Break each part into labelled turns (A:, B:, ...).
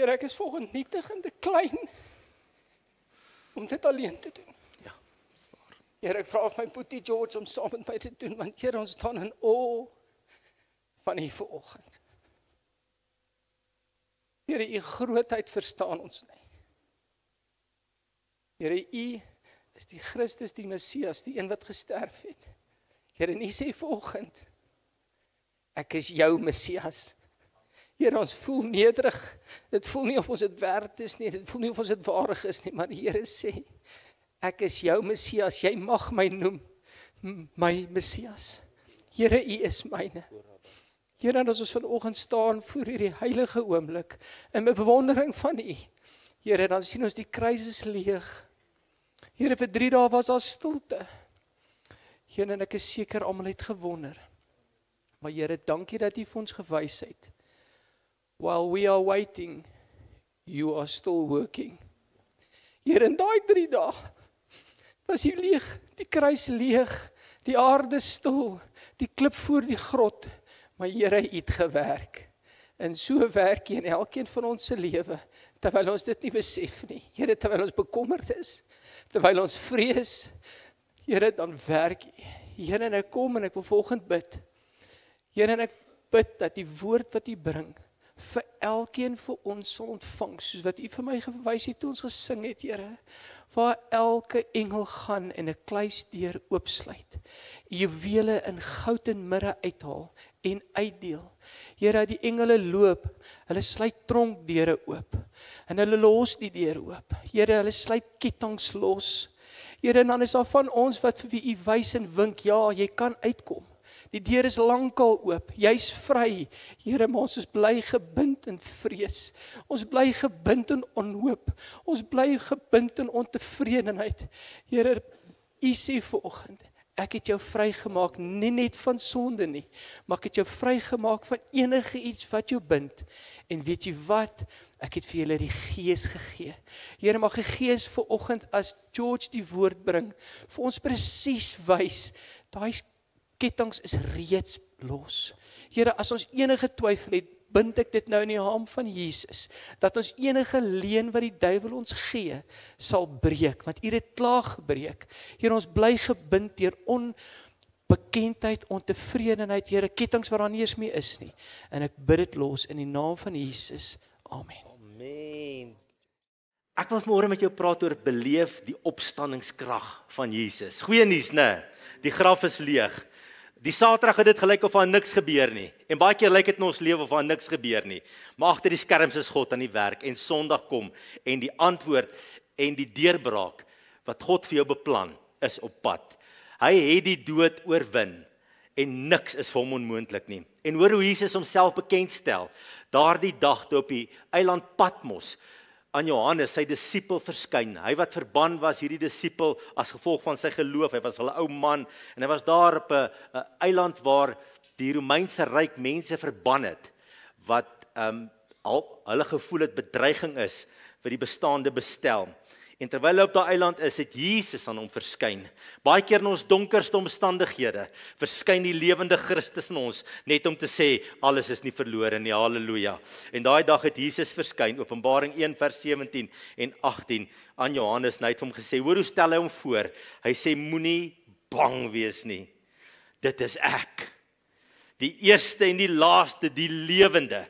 A: Here, ek is vernietigend klein om dit alleen te doen.
B: Ja.
A: Here, ek vra vir my boetie George om saam met my te doen, want Here, ons staan in awe van U vanoggend. Here, U grootheid verstaan ons nie. Here, U is die Christus, die Messias, die een wat gesterf het. Here, en U sê vanoggend, ek is jou Messias. Here, ons voel nederig, dit voel nie of ons dit werd is nie, dit voel nie of ons dit waardig is nie, maar die Here sê, ek is jou Messias, jy mag my noem, my Messias. Here, U is myne. Here, en as ons vanoggend staan voor hierdie heilige oomblik, in bewondering van U, Here, dan sien ons die kruis is leeg. Here, vir 3 dae was daar stilte. Here, en ek is seker almal het gewonder. Maar Here, dankie dat U vir ons gewys het. While we are waiting, you are still working. Here, in daai 3 dae was U leeg, die kruis leeg, die aarde stil, die klip voor die grot. Maar Here, U het gewerk. En so werk U in elkeen van ons se lewe, terwyl ons dit nie besef nie. Here, terwyl ons bekommerd is, terwyl ons vrees, Here, dan werk U. Here, en ek kom en ek wil vanoggend bid. Here, en ek bid dat die woord wat U bring, vir elkeen vir ons sal ontvang, soos wat U vir my gewys het toe ons gesing het, Here, waar elke engel gaan en 'n kluisdeur oopsluit, juwele in goud en mirre uithaal en uitdeel. Here, die engele loop, hulle sluit tronkdeure oop, en hulle los die deur oop. Here, hulle sluit kettinge los. Here, en dan is daar van ons wat vir wie U wys en wink, ja, jy kan uitkom. Die deur is lankal oop, jy's vry. Here, maar ons is bly gebind in vrees. Ons bly gebind in onhoop. Ons bly gebind in ontevredenheid. Here, U sê vanoggend, ek het jou vrygemaak, nie net van sonde nie, maar ek het jou vrygemaak van enige iets wat jou bind. En weet jy wat? Ek het vir julle die Gees gegee. Here, mag die Gees vanoggend as George die woord bring, vir ons presies wys, daai kettinge is reeds los. Here, as ons enige twyfel het, bind ek dit nou in die naam van Jesus, dat ons enige leuen wat die duiwel ons gee, sal breek, want U het dit klaar gebreek. Here, ons bly gebind deur onbekendheid, ontevredenheid, Here, kettinge wat daar nie eens meer is nie. En ek bid dit los in die naam van Jesus. Amen.
B: Amen. Ek wil vanmôre met jou praat oor beleef die opstandingskrag van Jesus. Goeie nuus, né? Die graf is leeg. Die Saterdag het dit gelyk of daar niks gebeur nie. En baie keer lyk dit in ons lewe of daar niks gebeur nie. Maar agter die skerms is God aan die werk en Sondag kom en die antwoord en die deurbraak wat God vir jou beplan is op pad. Hy het die dood oorwin en niks is vir hom onmoontlik nie. En hoor hoe Jesus homself bekendstel. Daardie dag toe op die eiland Patmos aan Johannes, sy disipel verskyn. Hy wat verban was, hierdie disipel, as gevolg van sy geloof, hy was 'n ou man, en hy was daar op 'n eiland waar die Romeinse ryk mense verban het, wat hulle gevoel het bedreiging is vir die bestaande bestel. En terwyl hy op daai eiland is, het Jesus aan hom verskyn. Baie keer in ons donkerste omstandighede, verskyn die lewende Christus in ons, net om te sê, alles is nie verlore nie, halleluja. En daai dag het Jesus verskyn, Openbaring 1 vers 17 en 18, aan Johannes, en hy het hom gesê, hoor hoe stel hy hom voor? Hy sê, moenie bang wees nie, dit is ek, die eerste en die laaste, die lewende.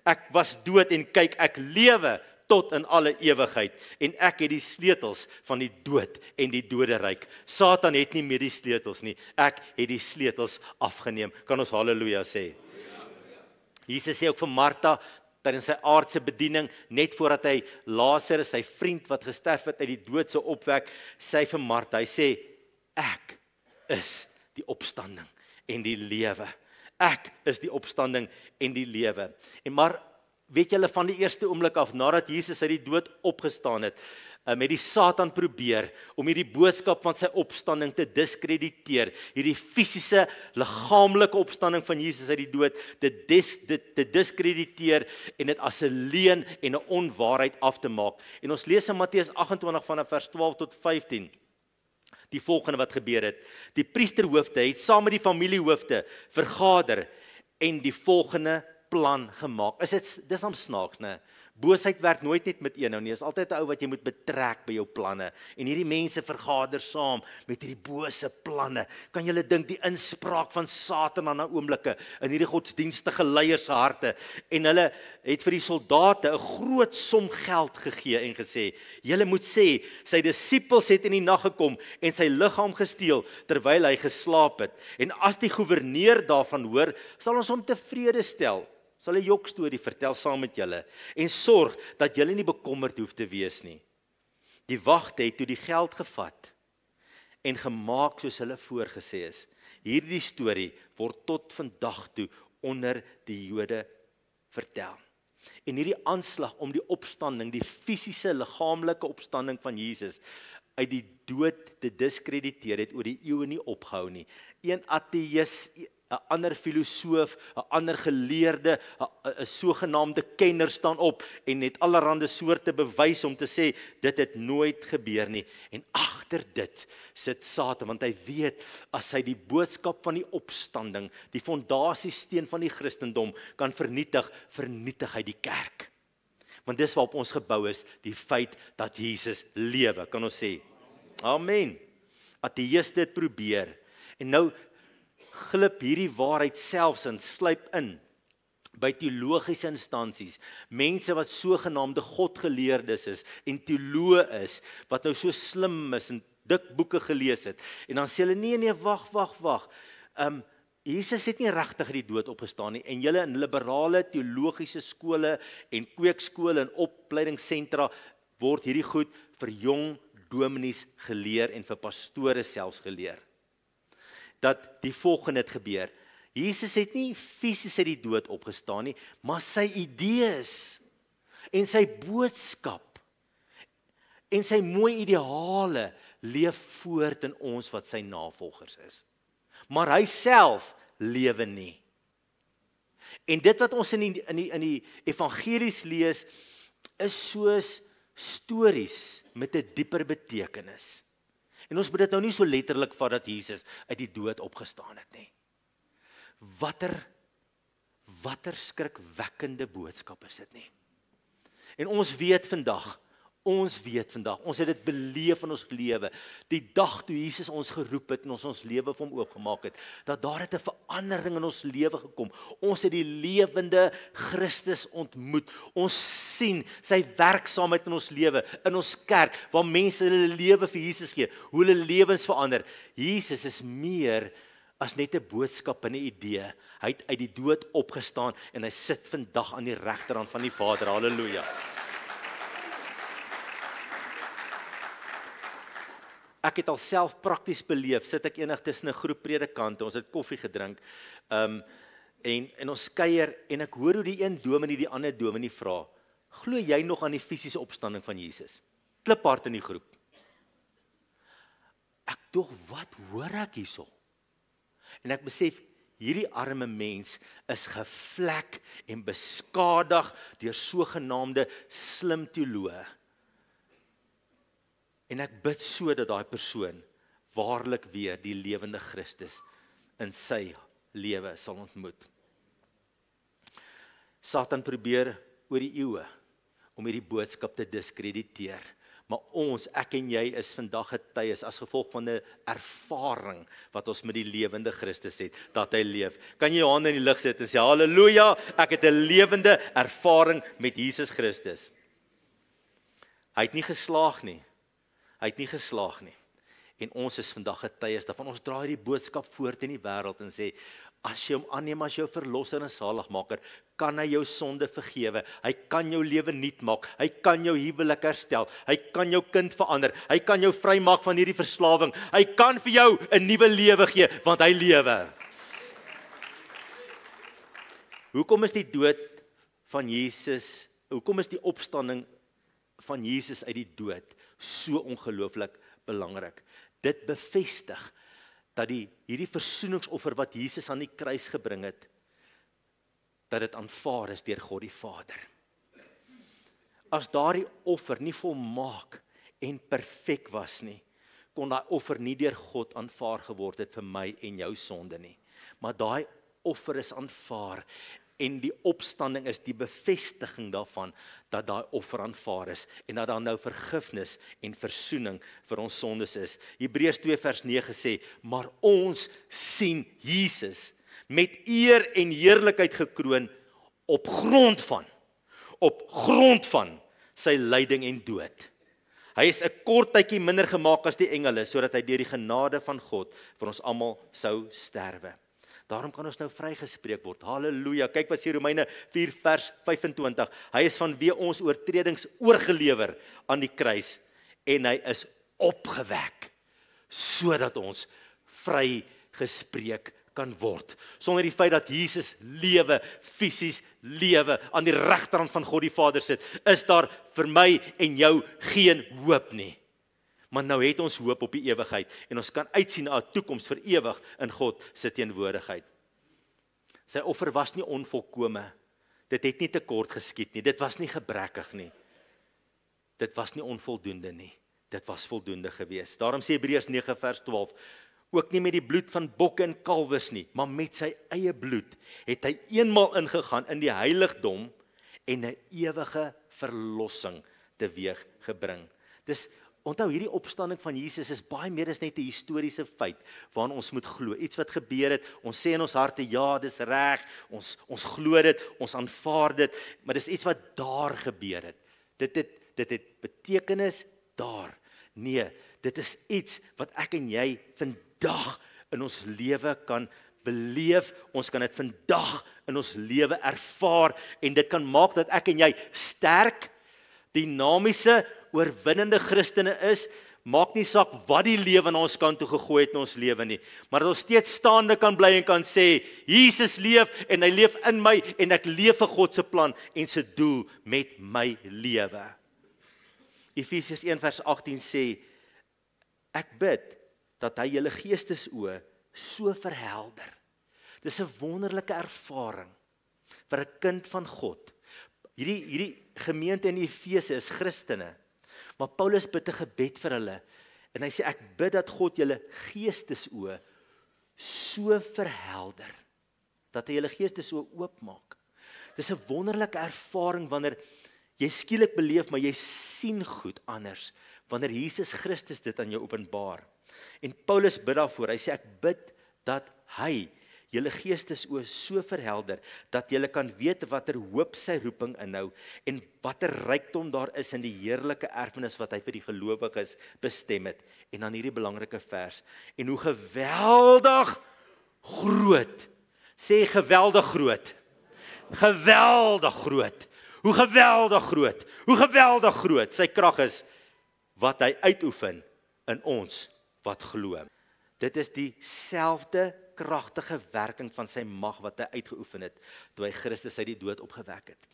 B: Ek was dood en kyk, ek lewe tot in alle ewigheid, en ek het die sleutels van die dood en die doderyk. Satan het nie meer die sleutels nie, ek het die sleutels afgeneem. Kan ons halleluja sê? Jesus sê ook vir Martha, tydens sy aardse bediening, net voordat hy Lazarus, sy vriend wat gesterf het uit die dood sou opwek, sê hy vir Martha, hy sê, ek is die opstanding en die lewe. Ek is die opstanding en die lewe. En maar, weet julle, van die eerste oomblik af, nadat Jesus uit die dood opgestaan het, met die Satan probeer, om hierdie boodskap van sy opstanding te diskrediteer, hierdie fisiese, liggaamlike opstanding van Jesus uit die dood, te diskrediteer, en dit as 'n leuen en 'n onwaarheid af te maak. En ons lees in Matteus 28 vanaf vers 12 tot 15, die volgende wat gebeur het. Die priesterhoofde het saam met die familiehoofde vergader, en die volgende plan gemaak. Dis om snaaks, né? Boosheid werk nooit net met een nou nie, is altyd 'n ou wat jy moet betrek by jou planne. En hierdie mense vergader saam met hierdie bose planne. Kan julle dink die inspraak van Satan aan 'n oomblikke in hierdie godsdienstige leiers se harte, en hulle het vir die soldate 'n groot som geld gegee en gesê, julle moet sê, sy disippels het in die nag gekom en sy liggaam gesteel terwyl hy geslaap het. En as die goewerneur daarvan hoor, sal ons hom tevrede stel. Sal 'n jokstorie vertel saam met julle en sorg dat julle nie bekommerd hoef te wees nie. Die wagte het toe die geld gevat en gemaak soos hulle voorgesê is. Hierdie storie word tot vandag toe onder die Jode vertel. En hierdie aanslag om die opstanding, die fisiese liggaamlike opstanding van Jesus uit die dood te diskrediteer, het oor die eeue nie opgehou nie. Een ateïs, 'n ander filosoof, 'n ander geleerde, 'n sogenaamde kenner staan op en het allerlei soorte bewys om te sê dit het nooit gebeur nie. En agter dit sit Satan, want hy weet as hy die boodskap van die opstanding, die fondasiesteen van die Christendom kan vernietig, vernietig hy die kerk. Want dis waarop ons gebou is, die feit dat Jesus lewe, kan ons sê. Amen. Ateïste het probeer. En nou glip hierdie waarheid selfs en sluip in by teologiese instansies, mense wat sogenaamde godgeleerdes is en teoloë is, wat nou so slim is en dik boeke gelees het, en dan sê hulle, nee, wag, Jesus het nie regtig uit die dood opgestaan nie, en julle in liberale teologiese skole en kweekskole en opleidingssentra word hierdie goed vir jong dominees geleer en vir pastore selfs geleer. Dat die volgende het gebeur. Jesus het nie fisies uit die dood opgestaan nie, maar sy idees en sy boodskap en sy mooi ideale leef voort in ons wat sy navolgers is. Maar hy self lewe nie. En dit wat ons in die evangelies lees, is soos stories met 'n dieper betekenis. En ons moet dit nou nie so letterlik vat dat Jesus uit die dood opgestaan het nie. Watter skrikwekkende boodskap is dit nie? En ons weet vandag, ons het dit beleef in ons lewe, die dag toe Jesus ons geroep het en ons lewe vir hom oopgemaak het, dat daar het 'n verandering in ons lewe gekom. Ons het die lewende Christus ontmoet. Ons sien sy werksaamheid in ons lewe, in ons kerk, waar mense hulle lewe vir Jesus gee, hoe hulle lewens verander. Jesus is meer as net 'n boodskap en 'n idee. Hy het uit die dood opgestaan en hy sit vandag aan die regterhand van die Vader. Halleluja. Ek het alself prakties beleef, sit ek eendag tussen 'n groep predikante, ons het koffie gedrink, en ons kuier, en ek hoor hoe die een dominee die ander dominee vra, glo jy nog aan die fisiese opstanding van Jesus? Kliphard in die groep. Ek dog, wat hoor ek hierso? En ek besef, hierdie arme mens is gevlek en beskadig deur sogenaamde slim teoloë. En ek bid so dat daai persoon waarlik weer die lewende Christus in sy lewe sal ontmoet. Satan probeer oor die eeue om hierdie boodskap te diskrediteer. Maar ons, ek en jy, is vandag getuies as gevolg van 'n ervaring wat ons met die lewende Christus het, dat hy leef. Kan jy jou hande in die lug sit en sê, halleluja, ek het 'n lewende ervaring met Jesus Christus. Hy het nie geslaag nie. En ons is vandag getuies daarvan. Ons dra hierdie boodskap voort in die wêreld en sê, as jy hom aanneem as jou verlosser en saligmaker, kan hy jou sonde vergewe. Hy kan jou lewe nuut maak. Hy kan jou huwelik herstel. Hy kan jou kind verander. Hy kan jou vrymaak van hierdie verslawing. Hy kan vir jou 'n nuwe lewe gee, want hy lewe. Hoekom is die dood van Jesus, hoekom is die opstanding van Jesus uit die dood so ongelooflik belangrik? Dit bevestig dat hierdie versoeningsoffer wat Jesus aan die kruis gebring het, dat dit aanvaar is deur God die Vader. As daardie offer nie volmaak en perfek was nie, kon daai offer nie deur God aanvaar geword het vir my en jou sonde nie. Maar daai offer is aanvaar En die opstanding is die bevestiging daarvan, dat daai offer aanvaar is, en dat daar nou vergifnis en versoening vir ons sondes is. Hebreërs 2 vers 9 sê, maar ons sien Jesus met eer en heerlikheid gekroon op grond van sy lyding en dood. Hy is 'n kort tydjie minder gemaak as die engele, sodat hy deur die genade van God vir ons almal sou sterwe. Daarom kan ons nou vrygespreek word. Halleluja. Kyk wat sê Romeine 4 vers 25. Hy is vanweë ons oortredings oorgelewer aan die kruis en hy is opgewek sodat ons vrygespreek kan word. Sonder die feit dat Jesus lewe, fisies lewe, aan die regterhand van God die Vader sit, is daar vir my en jou geen hoop nie. Maar nou het ons hoop op die ewigheid en ons kan uitsien na 'n toekoms vir ewig in God se teenwoordigheid. Sy offer was nie onvolkome. Dit het nie tekort geskied nie. Dit was nie gebrekkig nie. Dit was nie onvoldoende nie. Dit was voldoende geweest. Daarom sê Hebreërs 9 vers 12, ook nie met die bloed van bokke en kalwes nie, maar met sy eie bloed het hy eenmaal ingegaan in die heiligdom en 'n ewige verlossing teweeg gebring. Dis onthou, hierdie opstanding van Jesus is baie meer as net 'n historiese feit waaraan ons moet glo. Iets wat gebeur het, ons sê in ons harte, ja, dis reg, ons glo dit, ons aanvaar dit, maar dis iets wat daar gebeur het. Dit het betekenis daar. Nee, dit is iets wat ek en jy vandag in ons lewe kan beleef, ons kan dit vandag in ons lewe ervaar, en dit kan maak dat ek en jy sterk, dinamiese, oorwinnende Christene is. Maak nie saak wat die lewe na ons kant toe gegooi het in ons lewe nie, maar dat ons steeds staande kan bly en kan sê, Jesus leef en hy leef in my en ek leef vir God se plan en sy doel met my lewe. Efesiërs 1 vers 18 sê, ek bid dat hy julle geestesoë so verhelder. Dis 'n wonderlike ervaring vir 'n kind van God. Hierdie gemeente in Efese is Christene, maar Paulus bid 'n gebed vir hulle, en hy sê, ek bid dat God julle geestesoë so verhelder, dat hy julle geestesoë oopmaak. Dis 'n wonderlike ervaring wanneer jy skielik beleef, maar jy sien goed anders, wanneer Jesus Christus dit aan jou openbaar. En Paulus bid daarvoor, hy sê, ek bid dat hy julle geestesoë so verhelder, dat julle kan weet watter hoop sy roeping inhou, en watter rykdom daar is in die heerlike erfenis wat hy vir die gelowiges bestem het. En dan hierdie belangrike vers, en hoe geweldig groot, sê geweldig groot, geweldig groot, hoe geweldig groot sy krag is, wat hy uitoefen in ons wat glo. Dit is dieselfde kragtige werking van sy mag wat hy uitgeoefen het, toe hy Christus uit die dood opgewek het.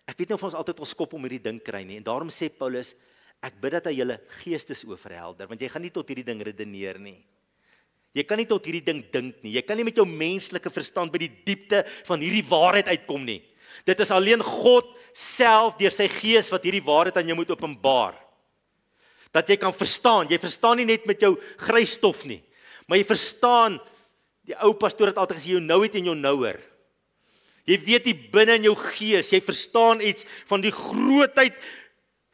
B: Ek weet nie of ons altyd ons kop om hierdie ding kry nie, en daarom sê Paulus, ek bid dat hy julle geestesoë verhelder, want jy gaan nie tot hierdie ding redeneer nie. Jy kan nie tot hierdie ding dink nie, jy kan nie met jou menslike verstand by die diepte van hierdie waarheid uitkom nie. Dit is alleen God self deur sy gees wat hierdie waarheid aan jou moet openbaar. Dat jy kan verstaan, jy verstaan nie net met jou grysstof nie, maar jy verstaan, die ou pastoor het altyd gesê, jou nou het en jou nouer. Jy weet die binne in jou gees, jy verstaan iets van die grootheid,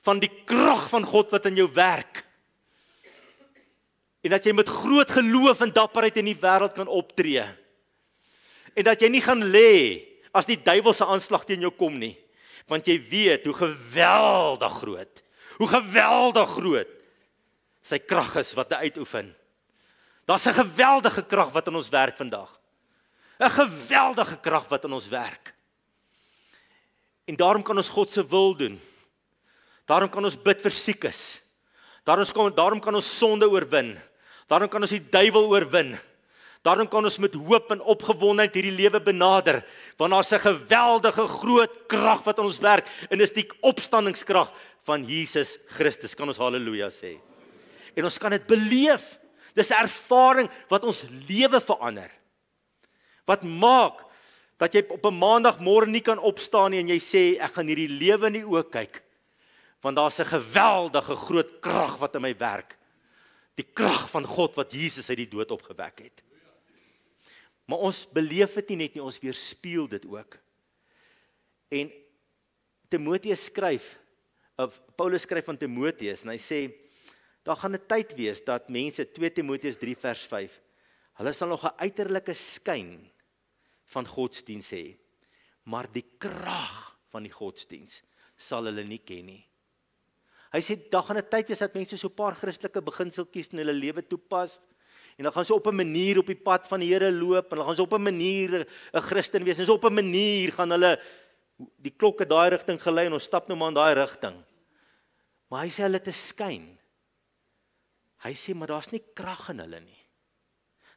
B: van die krag van God wat in jou werk. En dat jy met groot geloof en dapperheid in die wêreld kan optree. En dat jy nie gaan lê as die duiwelse aanslag teen jou kom nie, want jy weet hoe geweldig groot sy krag is wat hy uitoefen. Daar's 'n geweldige krag wat in ons werk vandag. 'n geweldige krag wat in ons werk. En daarom kan ons God se wil doen. Daarom kan ons bid vir siekes. Daarom kan ons sonde oorwin. Daarom kan ons die duiwel oorwin. Daarom kan ons met hoop en opgewondenheid hierdie lewe benader, want daar's 'n geweldige groot krag wat in ons werk, en dis die opstandingskrag van Jesus Christus. Kan ons halleluja sê? En ons kan dit beleef. Dis 'n ervaring wat ons lewe verander. Wat maak dat jy op 'n maandagmôre nie kan opstaan nie en jy sê, ek gaan hierdie lewe in die oë kyk, want daar's 'n geweldige groot krag wat in my werk. Die krag van God wat Jesus uit die dood opgewek het. Maar ons beleef dit nie net nie, ons weerspieël dit ook. En Timoteus skryf, of Paulus skryf aan Timoteus, en hy sê, daar gaan 'n tyd wees dat mense, 2 Timoteus 3 vers 5, hulle sal nog 'n uiterlike skyn van godsdiens hê, maar die krag van die godsdiens sal hulle nie ken nie. Hy sê, daar gaan 'n tyd wees dat mense so 'n paar Christelike beginseltjies in hulle lewe toepas, en dan gaan ze op 'n manier op die pad van die Here loop, en dan gaan ze op 'n manier 'n Christen wees, en so op 'n manier gaan hulle die klokke daai rigting gelei, en ons stap nou maar in daai rigting. Maar hy sê hulle te skyn. Hy sê, maar daar's nie krag in hulle nie.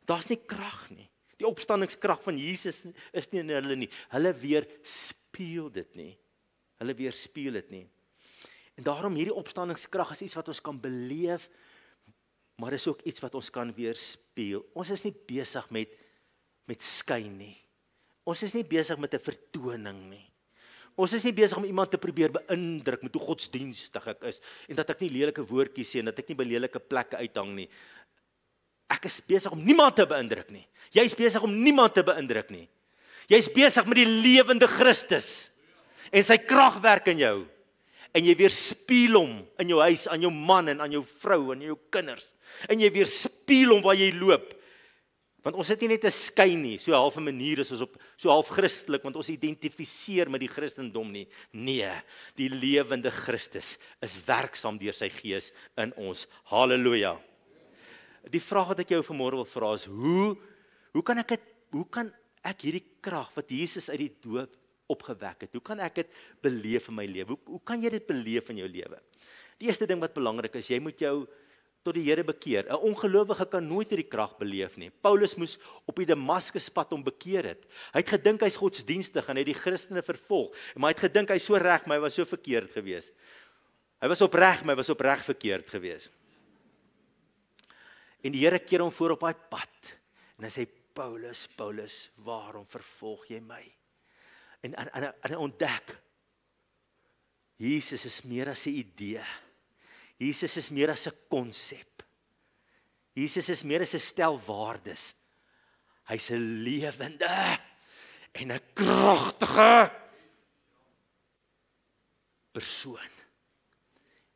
B: Daar's nie krag nie. Die opstandingskrag van Jesus is nie in hulle nie. Hulle weerspieël dit nie. Hulle weerspieël dit nie. En daarom hierdie opstandingskrag is iets wat ons kan beleef, maar is ook iets wat ons kan weerspieël. Ons is nie besig met skyn nie. Ons is nie besig met 'n vertoning nie. Ons is nie besig om iemand te probeer beïndruk met hoe godsdienstig ek is, en dat ek nie lelike woordjies sê, en dat ek nie by lelike plekke uithang nie. Ek is besig om niemand te beïndruk nie. Jy is besig om niemand te beïndruk nie. Jy is besig met die lewende Christus, en sy krag werk in jou, en jy weerspieël hom in jou huis, aan jou man, en aan jou vrou, en jou kinders, en jy weerspieël hom waar jy loop. Want ons het nie net 'n skyn nie, so half 'n manier is ons op, so half Christelik, want ons identifiseer met die Christendom nie. Nee, die lewende Christus is werksaam deur sy Gees in ons. Halleluja. Die vraag wat ek jou vanmôre wil vra is, hoe kan ek hierdie krag wat Jesus uit die dood opgewek het, hoe kan ek dit beleef in my lewe? Hoe kan jy dit beleef in jou lewe? Die eerste ding wat belangrik is, jy moet jou tot die Here bekeer. 'n Ongelowige kan nooit hierdie krag beleef nie. Paulus moes op die Damaskuspad hom bekeer het. Hy het gedink hy's godsdienstig en hy het die Christene vervolg, maar hy het gedink hy's so reg, maar hy was so verkeerd geweest. Hy was opreg, maar hy was opreg verkeerd geweest. En die Here keer hom voor op daai pad. En hy sê, Paulus, Paulus, waarom vervolg jy my? En hy ontdek, Jesus is meer as 'n idee. Jesus is meer as 'n konsep. Jesus is meer as 'n stel waardes. Hy's 'n lewende en 'n kragtige persoon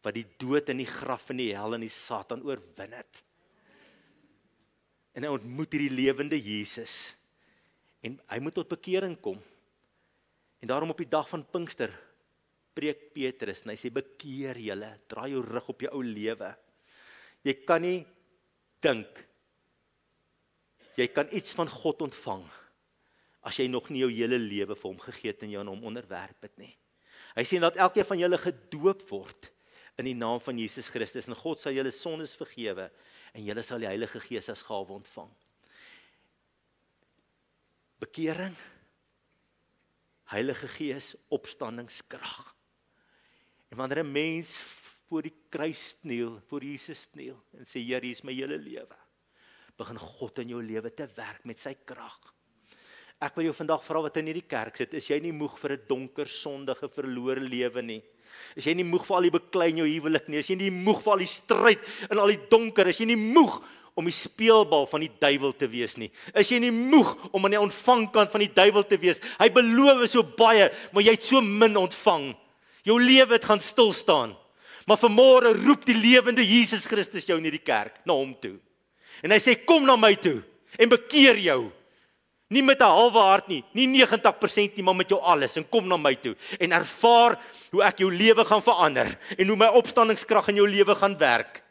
B: wat die dood en die graf en die hel en die Satan oorwin het. En hy ontmoet hierdie lewende Jesus. En hy moet tot bekering kom. En daarom op die dag van Pinkster preek Petrus en hy sê, bekeer julle, draai jou rug op jou ou lewe. Jy kan nie dink, jy kan iets van God ontvang, as jy nog nie jou hele lewe vir hom gegee het en jou aan hom onderwerp het nie. Hy sê, dat elkeen van julle gedoop word, in die naam van Jesus Christus, en God sal julle sondes vergewe, en julle sal die Heilige Gees as gawe ontvang. Bekering, Heilige Gees, opstandingskrag. En wanneer 'n mens voor die kruis kniel, voor Jesus kniel, en sê, Here, hier is my hele lewe, begin God in jou lewe te werk met sy krag. Ek wil jou vandag vra wat in hierdie kerk sit, is jy nie moeg vir 'n donker, sondige, verlore lewe nie? Is jy nie moeg vir al die beklei in jou huwelik nie? Is jy nie moeg vir al die stryd en al die donker? Is jy nie moeg om die speelbal van die duiwel te wees nie? Is jy nie moeg om aan die ontvangkant van die duiwel te wees? Hy beloof so baie, maar jy het so min ontvang. Jou lewe het gaan stil staan. Maar vanmôre roep die lewende Jesus Christus jou in hierdie kerk, na hom toe. En hy sê, kom na my toe, en bekeer jou. Nie met 'n halwe hart nie 90% nie, maar met jou alles, en kom na my toe, en ervaar hoe ek jou lewe gaan verander, en hoe my opstandingskrag in jou lewe gaan werk.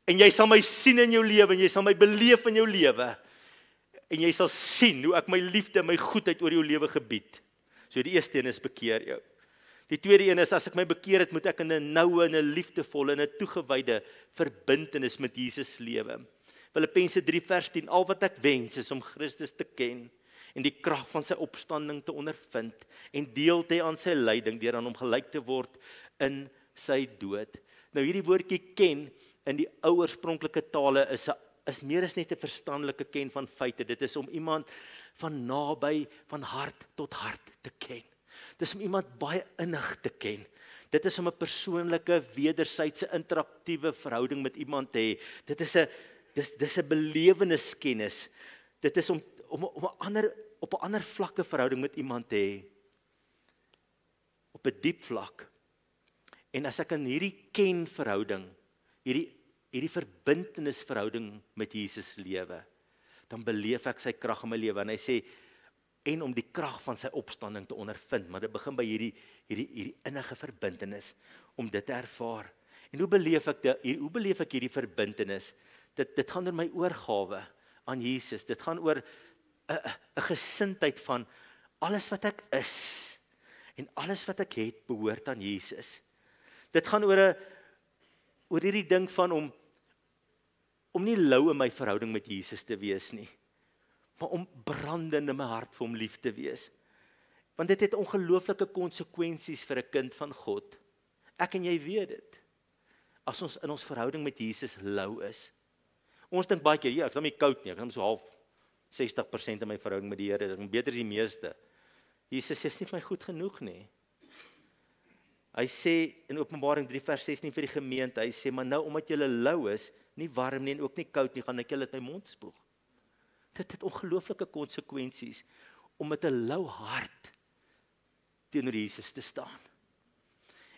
B: En jy sal my sien in jou lewe, en jy sal my beleef in jou lewe, en jy sal sien hoe ek my liefde en my goedheid oor jou lewe gebied. So die eerste een is bekeer jou. Die tweede een is, as ek my bekeer het, moet ek in 'n noue en 'n liefdevolle en 'n toegewyde verbintenis met Jesus lewe. Filippense 3 vers 10, al wat ek wens is om Christus te ken en die krag van sy opstanding te ondervind en deel te hê aan sy lyding deur aan hom gelyk te word in sy dood. Nou hierdie woordjie ken in die ou oorspronklike tale is meer as net 'n verstandelike ken van feite. Dit is om iemand van naby, van hart tot hart te ken. Dit is om iemand baie innig te ken. Dit is om 'n persoonlike, wederwysige, interaktiewe verhouding met iemand te hê. Dit is 'n beleweniskennis. Dit is om op 'n ander vlakke verhouding met iemand te hê. Op 'n diep vlak. En as ek in hierdie ken verhouding, hierdie verbintenisverhouding met Jesus lewe, dan beleef ek sy krag in my lewe. En hy sê, en om die krag van sy opstanding te ondervind, maar dit begin by hierdie innige verbintenis, om dit te ervaar. En hoe beleef ek hierdie verbintenis? Dit gaan oor my oorgawe aan Jesus. Dit gaan oor 'n gesindheid van alles wat ek is en alles wat ek het behoort aan Jesus. Dit gaan oor hierdie ding van om nie lou in my verhouding met Jesus te wees nie, maar om brandend in my hart vir hom lief te wees. Want dit het ongelooflike konsekwensies vir 'n kind van God. Ek en jy weet dit. As ons in ons verhouding met Jesus lou is. Ons dink baie keer, ja, ek is nou nie koud nie, ek is so half 60% in my verhouding met die Here, ek is beter as die meeste. Jesus sê, is nie vir my goed genoeg nie. Hy sê in Openbaring 3 vers 16 vir die gemeente, hy sê, maar nou omdat julle lou is, nie warm nie en ook nie koud nie, gaan ek julle uit my mond spoeg. Dit het ongelooflike konsekwensies om met 'n lou hart teenoor Jesus te staan.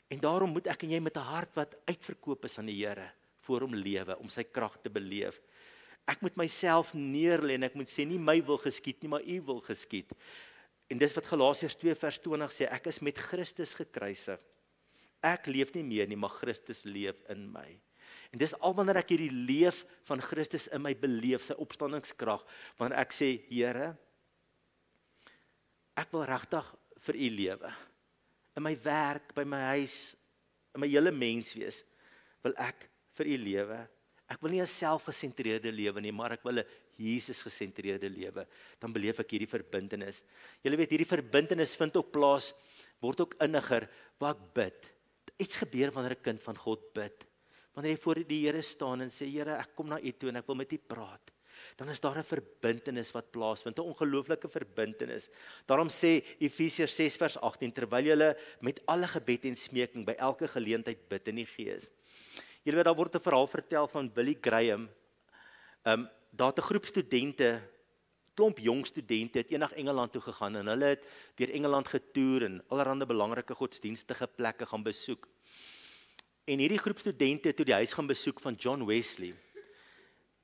B: En daarom moet ek en jy met 'n hart wat uitverkoop is aan die Here, voor hom lewe, om sy krag te beleef. Ek moet myself neerlê en ek moet sê, nie my wil geskied nie, maar u wil geskied. En dis wat Galasiërs 2 vers 20 sê, ek is met Christus gekruisig. Ek leef nie meer nie, maar Christus leef in my. En dis al wanneer ek hierdie leef van Christus in my beleef, sy opstandingskrag, wanneer ek sê, Here, ek wil regtig vir u lewe. In my werk, by my huis, in my hele mens wees, wil ek vir u lewe. Ek wil nie 'n selfgesentreerde lewe nie, maar ek wil 'n Jesus-gesentreerde lewe. Dan beleef ek hierdie verbintenis. Julle weet, hierdie verbintenis vind ook plaas, word ook inniger, waar ek bid. Iets gebeur wanneer 'n kind van God bid. Wanneer jy voor die Here staan en sê, Here, ek kom na u toe en ek wil met u praat. Dan is daar 'n verbintenis wat plaasvind, 'n ongelooflike verbintenis. Daarom sê Efesiërs 6 vers 18, terwyl julle met alle gebed en smeking by elke geleentheid bid in die Gees. Julle weet, daar word 'n verhaal vertel van Billy Graham. Daar het 'n groep studente, klomp jong studente, het eendag Engeland toe gegaan en hulle het deur Engeland getoer en allerlei belangrike godsdienstige plekke gaan besoek. En hierdie groep studente het toe die huis gaan besoek van John Wesley,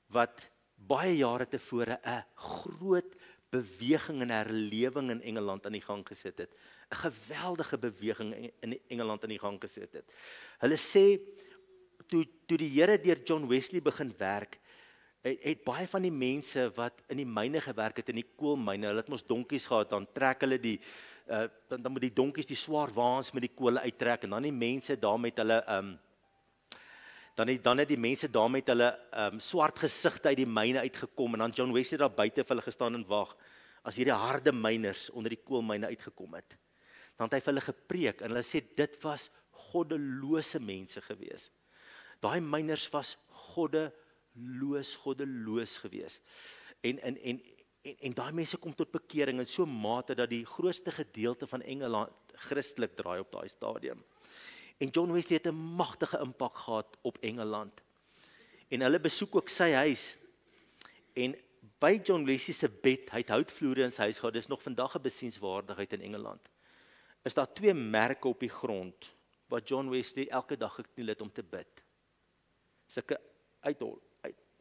B: wat baie jare tevore 'n groot beweging en herlewing in Engeland aan die gang gesit het. 'n Geweldige beweging in Engeland aan die gang gesit het. Hulle sê, toe die Here deur John Wesley begin werk, het baie van die mense wat in die myne gewerk het, in die koolmyne, hulle het mos donkies gehad, dan trek hulle dan moet die donkies die swaar waans met die kole uittrek, en dan die mense daar met hulle, dan het die mense daar met hulle swart gesigte uit die myne uitgekom, en dan John Wesley daar buite vir hulle gestaan en wag, as hierdie harde myners onder die koolmyne uitgekom het. Dan het hy vir hulle gepreek, en hulle sê, dit was goddelose mense gewees. Daai myners was goddeloos gewees. En daai mense kom tot bekering in so 'n mate dat die grootste gedeelte van Engeland Christelik draai op daai stadium. En John Wesley het 'n magtige impak gehad op Engeland. En hulle besoek ook sy huis. En by John Wesley se bed, hy het houtvloere in sy huis gehad, dis nog vandag 'n besienswaardigheid in Engeland. Is daar 2 merke op die grond wat John Wesley elke dag gekniel het om te bid. Sulke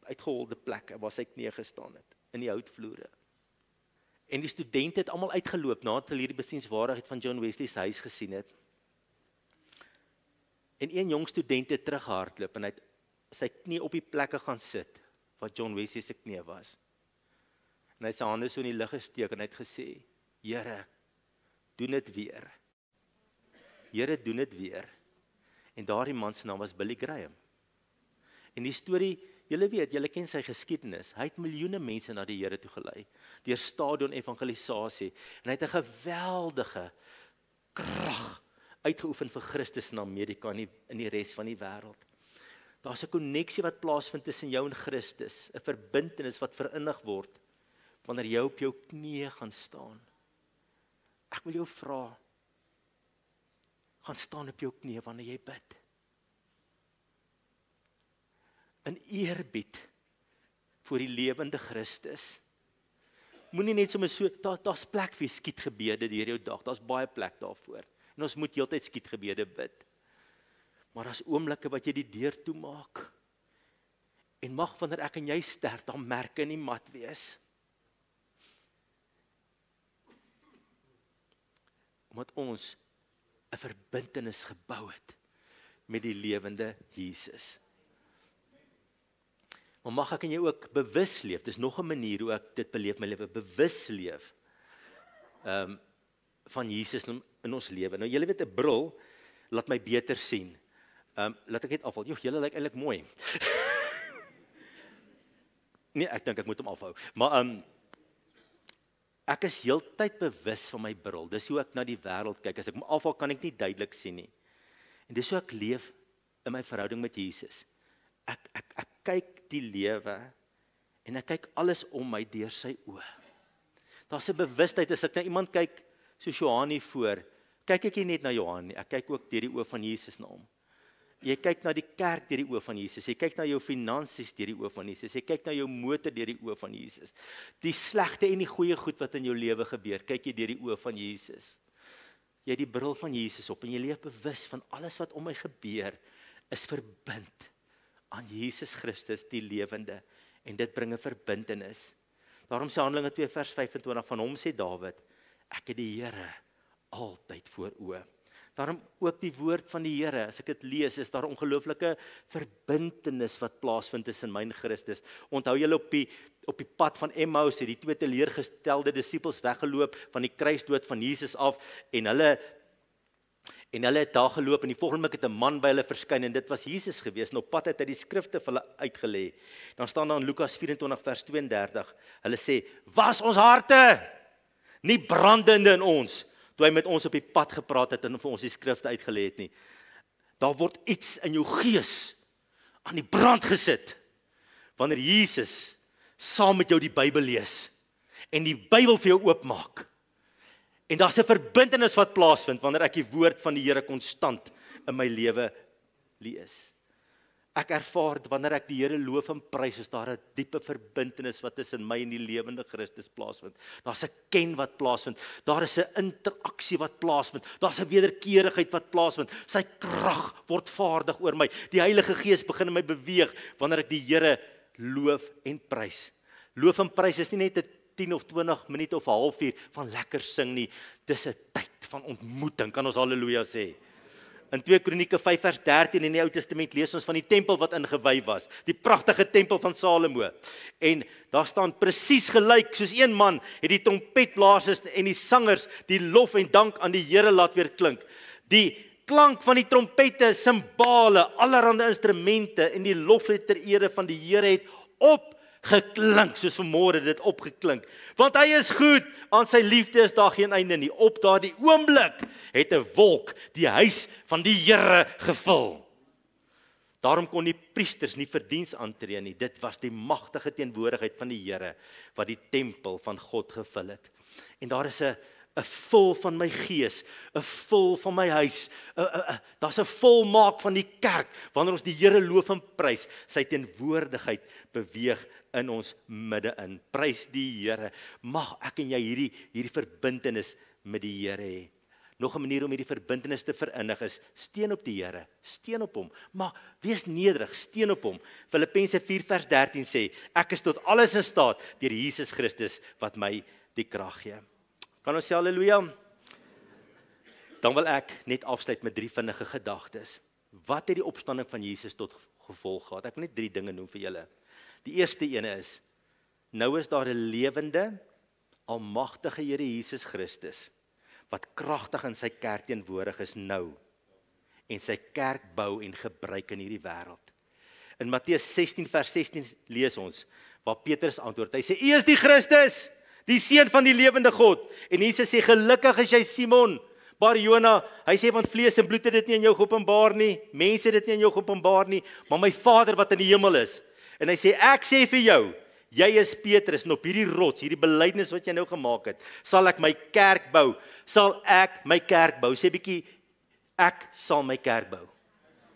B: uitgeholde plekke waar sy knieë gestaan het, in die houtvloere. En die studente het almal uitgeloop nadat hulle hierdie besienswaardigheid van John Wesley se huis gesien het. En een jong student het teruggehardloop en hy het sy knie op die plekke gaan sit waar John Wesley se knie was. En hy het sy hande so in die lug gesteek en hy het gesê, Here, doen dit weer. Here, doen dit weer. En daardie man se naam was Billy Graham. En die storie, julle weet, julle ken sy geskiedenis. Hy het miljoene mense na die Here toe gelei, deur stadion evangelisasie. En hy het 'n geweldige krag uitgeoefen vir Christus in Amerika en in die res van die wêreld. Daar's 'n koneksie wat plaasvind tussen jou en Christus, 'n verbintenis wat verinnig word wanneer jy op jou knieë gaan staan. Ek wil jou vra, gaan staan op jou knieë wanneer jy bid. In eerbied vir die lewende Christus. moenie net sommer so, daar's plek vir skietgebede deur jou dag, daar's baie plek daarvoor. En ons moet heeltyd skietgebede bid. Maar daar's oomblikke wat jy die deur toemaak. En mag wanneer ek en jy sterf, dan merke in die mat wees. Omdat ons 'n verbintenis gebou het met die lewende Jesus. Maar mag ek en jy ook bewus leef, dis nog 'n manier hoe ek dit beleef my lewe, bewus leef van Jesus in ons lewe. Nou julle weet 'n bril laat my beter sien. Laat ek net afval. Julle lyk eintlik mooi. Nee, ek dink ek moet hom afhou. Maar ek is heeltyd bewus van my bril. Dis hoe ek na die wêreld kyk. As ek hom afhaal, kan ek nie duidelik sien nie. En dis hoe ek leef in my verhouding met Jesus. Ek kyk die lewe en ek kyk alles om my deur sy oë. Daar's 'n bewustheid as ek na iemand kyk soos Johan hier voor, kyk ek nie net na Johan nie, ek kyk ook deur die oë van Jesus na hom. Jy kyk na die kerk deur die oë van Jesus, jy kyk na jou finansies deur die oë van Jesus, jy kyk na jou motor deur die oë van Jesus. Die slegte en die goeie goed wat in jou lewe gebeur, kyk jy deur die oë van Jesus. Jy het die bril van Jesus op en jy leef bewus van alles wat om my gebeur is verbind aan Jesus Christus die lewende en dit bring 'n verbintenis. Daarom sê Handelinge 2 vers 25 van hom sê Dawid, ek het die Here altyd voor oë. Daarom ook die woord van die Here, as ek dit lees, is daar 'n ongelooflike verbintenis wat plaasvind tussen my en Christus. Onthou julle op die pad van Emmaus het die twee teleurgestelde disippels weggeloop van die kruisdood van Jesus af en hulle het daar geloop en die volgende oomblik het 'n man by hulle verskyn en dit was Jesus gewees. En op pad het hy die skrifte vir hulle uitgelê. Dan staan daar in Lukas 24 vers 32. Hulle sê, "Was ons harte nie brandende in ons toe hy met ons op die pad gepraat het en vir ons die skrifte uitgelê het nie." Daar word iets in jou gees aan die brand gesit wanneer Jesus saam met jou die Bybel lees en die Bybel vir jou oopmaak. En daar's 'n verbintenis wat plaasvind wanneer ek die woord van die Here konstant in my lewe lees. Ek ervaar wanneer ek die Here loof en prys, is daar 'n diepe verbintenis wat tussen my en die lewende Christus plaasvind. Daar's 'n ken wat plaasvind. Daar is 'n interaksie wat plaasvind. Daar's 'n wederkerigheid wat plaasvind. Sy krag word vaardig oor my. Die Heilige Gees begin in my beweeg wanneer ek die Here loof en prys. Loof en prys is nie net 'n 10 of 20 minute of 'n halfuur van lekker sing nie. Dis 'n tyd van ontmoeting, kan ons haleluja sê. In 2 Kronieke 5 vers 13 in die Ou Testament lees ons van die tempel wat ingewy was, die pragtige tempel van Salomo. En daar staan presies gelyk, soos een man het die trompetblasers en die sangers die lof en dank aan die Here laat weer klink. Die klank van die trompette, simbale, allerhande instrumente en die loflied ter ere van die Here het opgeklink, soos vanmôre dit opgeklink. Want hy is goed, aan sy liefde is daar geen einde nie. Op daardie oomblik het 'n wolk die huis van die Here gevul. Daarom kon die priesters nie vir diens aantree nie. Dit was die magtige teenwoordigheid van die Here wat die tempel van God gevul het. En daar is 'n vul van my gees, 'n vul van my huis, daar's 'n volmaak van die kerk, wanneer ons die Here loof en prys, sy teenwoordigheid beweeg in ons midde in. Prys die Here, mag ek en jy hierdie verbintenis met die Here hê. Nog 'n manier om hierdie verbintenis te verinnig is, steun op die Here, steun op hom, maar wees nederig, steun op hom. Filippense 4 vers 13 sê, ek is tot alles in staat deur Jesus Christus wat my die krag gee. Kan ons sê halleluja? Dan wil ek net afsluit met 3 vinnige gedagtes. Wat het die opstanding van Jesus tot gevolg gehad? Ek wil net 3 dinge noem vir julle. Die eerste ene is, nou is daar 'n lewende, almagtige Here Jesus Christus, wat kragtig in sy kerk teenwoordig is nou, en sy kerk bou en gebruik in hierdie wêreld. In Matteus 16 vers 16 lees ons, waar Petrus antwoord, hy sê, U is die Christus, die seun van die lewende God. En Jesus sê, gelukkig is jy Simon, Bar-Jona. Hy sê, want vlees en bloed het dit nie in jou geopenbaar nie, mense het dit nie in jou geopenbaar nie, maar my Vader wat in die hemel is. En hy sê, ek sê vir jou, jy is Petrus, en op hierdie rots, hierdie belydenis wat jy nou gemaak het, sal ek my kerk bou. Sal ek my kerk bou. Sê bietjie, ek sal my kerk bou.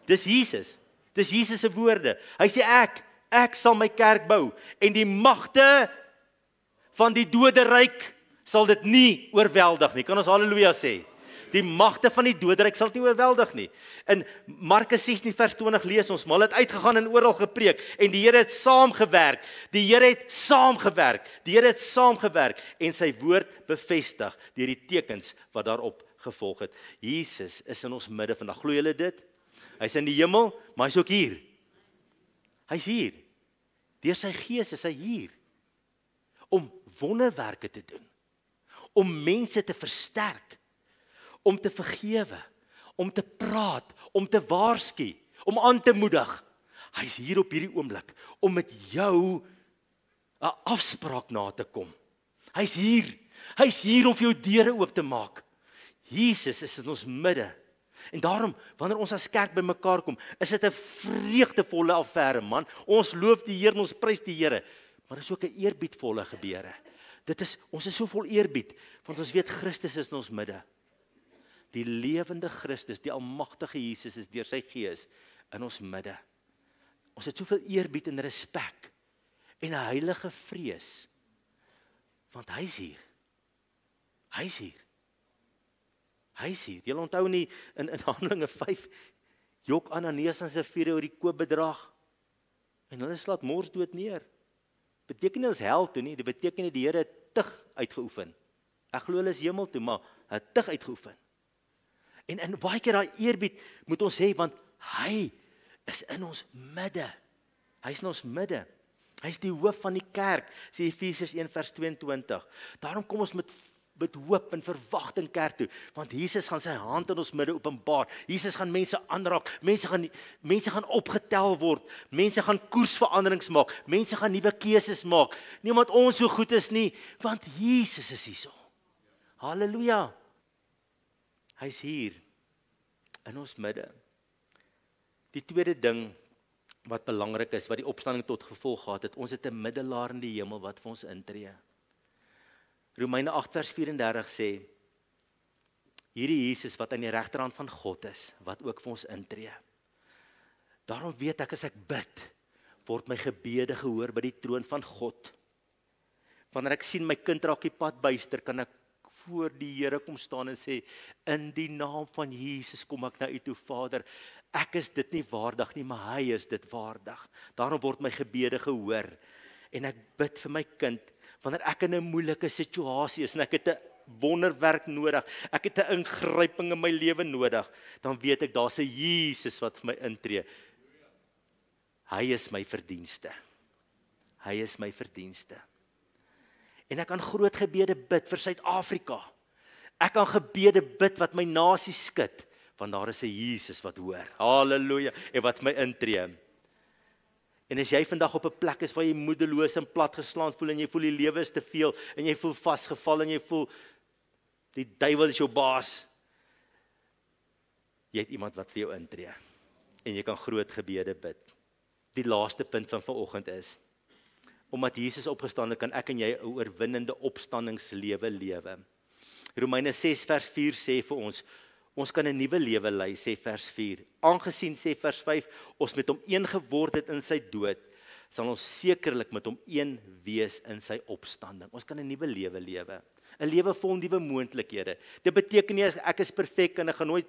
B: Dis Jesus. Dis Jesus se woorde. Hy sê ek sal my kerk bou. En die magte van die doderyk sal dit nie oorweldig nie. Kan ons haleluja sê? Die magte van die doderyk sal dit nie oorweldig nie. In Markus 16 vers 20 lees ons, maar hulle het uitgegaan en oral gepreek en die Here het saamgewerk. Die Here het saamgewerk. Die Here het saamgewerk en sy woord bevestig deur die tekens wat daarop gevolg het. Jesus is in ons midde vandag. Glo julle dit? Hy's in die hemel, maar hy's ook hier. Hy's hier. Deur sy Gees is hy hier om wonderwerke te doen, om mense te versterk, om te vergewe, om te praat, om te waarsku, om aan te moedig. Hy's hier op hierdie oomblik om met jou 'n afspraak na te kom. Hy's hier. Hy's hier om vir jou deure oop te maak. Jesus is in ons midde. En daarom, wanneer ons as kerk bymekaar kom, is dit 'n vreugdevolle affære, man. Ons loof die Here en ons prys die Here, maar dit is ook 'n eerbiedvolle gebeure. Ons is so vol eerbied, want ons weet Christus is in ons midde. Die lewende Christus, die almagtige Jesus is deur sy Gees in ons midde. Ons het soveel eerbied en respek en 'n heilige vrees, want hy's hier. Hy's hier. Hy's hier. Julle onthou nie in Handelinge 5 jok Ananias en Safira oor die koopbedrag en hulle slaat mors dood neer. Beteken nie ons hel toe nie, dit beteken nie die Here het tug uitgeoefen. Ek glo hulle is hemel toe, maar hy het tug uitgeoefen. En baie keer daai eerbied moet ons hê, want hy is in ons midde. Hy's in ons midde. Hy's die hoof van die kerk, sê Efesiërs 1 vers 22. Daarom kom ons met hoop en verwagting kerk toe, want Jesus gaan sy hand in ons midde openbaar. Jesus gaan mense aanraak, mense gaan opgetel word, mense gaan koersveranderings maak, mense gaan nuwe keuses maak. Nie omdat ons so goed is nie, want Jesus is hierso. Halleluja. Hy's hier in ons midde. Die tweede ding wat belangrik is, wat die opstanding tot gevolg gehad het, ons het 'n middelaar in die hemel wat vir ons intree. Romeine 8 vers 34 sê, hierdie Jesus wat aan die regterhand van God is, wat ook vir ons intree. Daarom weet ek as ek bid, word my gebede gehoor by die troon van God. Wanneer ek sien my kind raak die pad byster, kan ek voor die Here kom staan en sê, in die naam van Jesus kom ek na u toe, Vader. Ek is dit nie waardig nie, maar hy is dit waardig. Daarom word my gebede gehoor. En ek bid vir my kind, wanneer ek in 'n moeilike situasie is en ek het 'n wonderwerk nodig, ek het 'n ingryping in my lewe nodig, dan weet ek daar's 'n Jesus wat vir my intree. Hy is my verdienste. Hy is my verdienste. En ek kan groot gebede bid vir Suid-Afrika. Ek kan gebede bid wat my nasie skud, want daar is 'n Jesus wat hoor. Halleluja, en wat my intree. En as jy vandag op 'n plek is waar jy moedeloos en platgeslaan voel en jy voel die lewe is te veel en jy voel vasgeval en jy voel die duiwel is jou baas, jy het iemand wat vir jou intree en jy kan groot gebede bid. Die laaste punt van vanoggend is, omdat Jesus opgestaan het, kan ek en jy 'n oorwinnende opstandingslewe lewe. Romeine 6 vers 4 sê vir ons kan 'n nuwe lewe lei, sê vers 4. Aangesien, sê vers 5, ons met hom een geword het in sy dood, sal ons sekerlik met hom een wees in sy opstanding. Ons kan 'n nuwe lewe lewe. 'n Lewe vol nuwe moontlikhede. Dit beteken nie ek is perfek en ek gaan nooit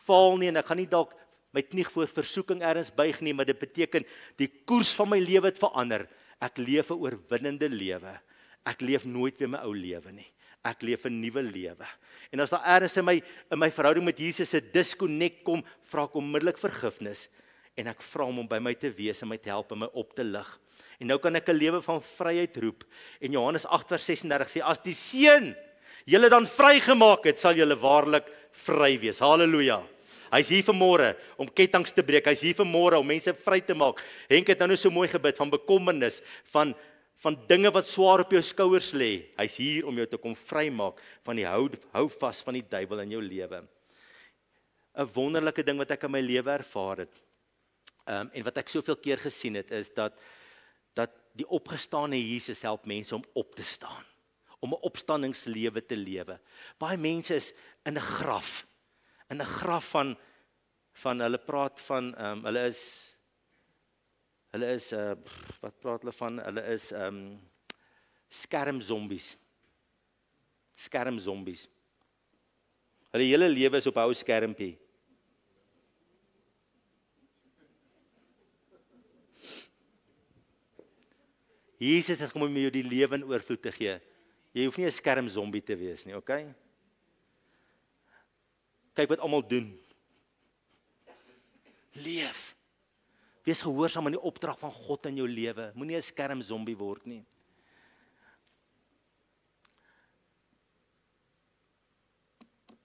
B: faal nie en ek gaan nie dalk my knie voor versoeking ergens buig nie, maar dit beteken die koers van my lewe het verander. Ek leef 'n oorwinnende lewe. Ek leef nooit weer my ou lewe nie. Ek leef 'n nuwe lewe. En as daar ergens in my verhouding met Jesus 'n disconnect kom, vra ek onmiddellik vergifnis en ek vra hom om by my te wees en my te help en my op te lig. En nou kan ek 'n lewe van vryheid roep. En Johannes 8 vers 36 sê, as die Seun julle dan vrygemaak het, sal julle waarlik vry wees. Halleluja. Hy's hier vanmôre om kettinge te breek. Hy's hier vanmôre om mense vry te maak. Henk het nou so mooi gebid van bekommernis, van dinge wat swaar op jou skouers lê. Hy's hier om jou te kom vrymaak van die hou vas van die duiwel in jou lewe. 'n Wonderlike ding wat ek in my lewe ervaar het, en wat ek soveel keer gesien het, is dat die opgestane Jesus help mense om op te staan, om 'n opstandingslewe te lewe. Baie mense is in 'n graf van hulle praat van hulle is wat praat hulle van? Hulle is Skermzombies. Skermzombies. Hulle hele lewe is op 'n ou skermpie. Jesus het kom om jou die lewe in oorvloed te gee. Jy hoef nie 'n skermzombie te wees nie, okay? Kyk wat almal doen. Leef. Wees gehoorsaam aan die opdrag van God in jou lewe. Moenie 'n skermzombie word nie.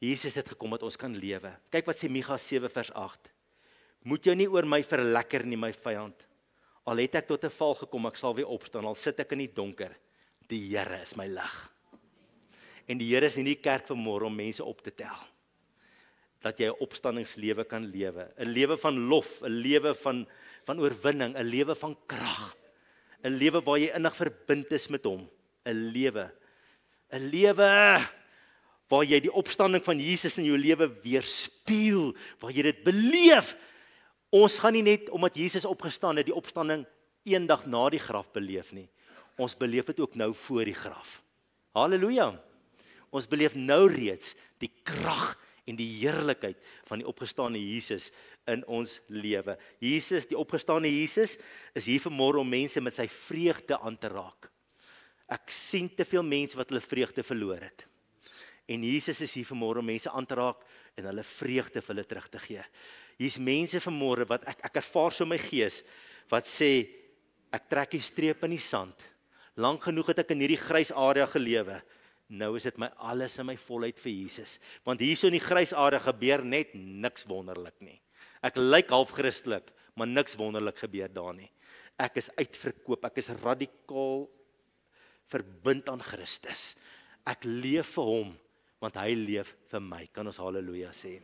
B: Jesus het gekom dat ons kan lewe. Kyk wat sê Micha 7 vers 8. Moet jou nie oor my verlekker nie, my vyand. Al het ek tot 'n val gekom, ek sal weer opstaan. Al sit ek in die donker. Die Here is my lig. En die Here is in die kerk vanmôre om mense op te tel. Dat jy 'n opstandingslewe kan lewe. 'n Lewe van lof, 'n lewe van oorwinning, 'n lewe van krag. 'n Lewe waar jy innig verbind is met hom. 'n lewe waar jy die opstanding van Jesus in jou lewe weerspieël, waar jy dit beleef. Ons gaan nie net omdat Jesus opgestaan het, die opstanding eendag na die graf beleef nie. Ons beleef dit ook nou voor die graf. Halleluja. Ons beleef nou reeds die krag en die heerlikheid van die opgestane Jesus in ons lewe. Jesus, die opgestane Jesus, is hier vanmôre om mense met sy vreugde aan te raak. Ek sien te veel mense wat hulle vreugde verloor het. En Jesus is hier vanmôre om mense aan te raak en hulle vreugde vir hulle terug te gee. Hier's mense vanmôre wat ek ervaar so in my gees wat sê ek trek die streep in die sand. Lank genoeg het ek in hierdie grys area gelewe. Nou is dit my alles in my volheid vir Jesus. Want hierso in die grys area gebeur net niks wonderlik nie. Ek lyk half Christelik, maar niks wonderlik gebeur daar nie. Ek is uitverkoop, ek is radikaal verbind aan Christus. Ek leef vir hom, want hy leef vir my. Kan ons haleluja sê?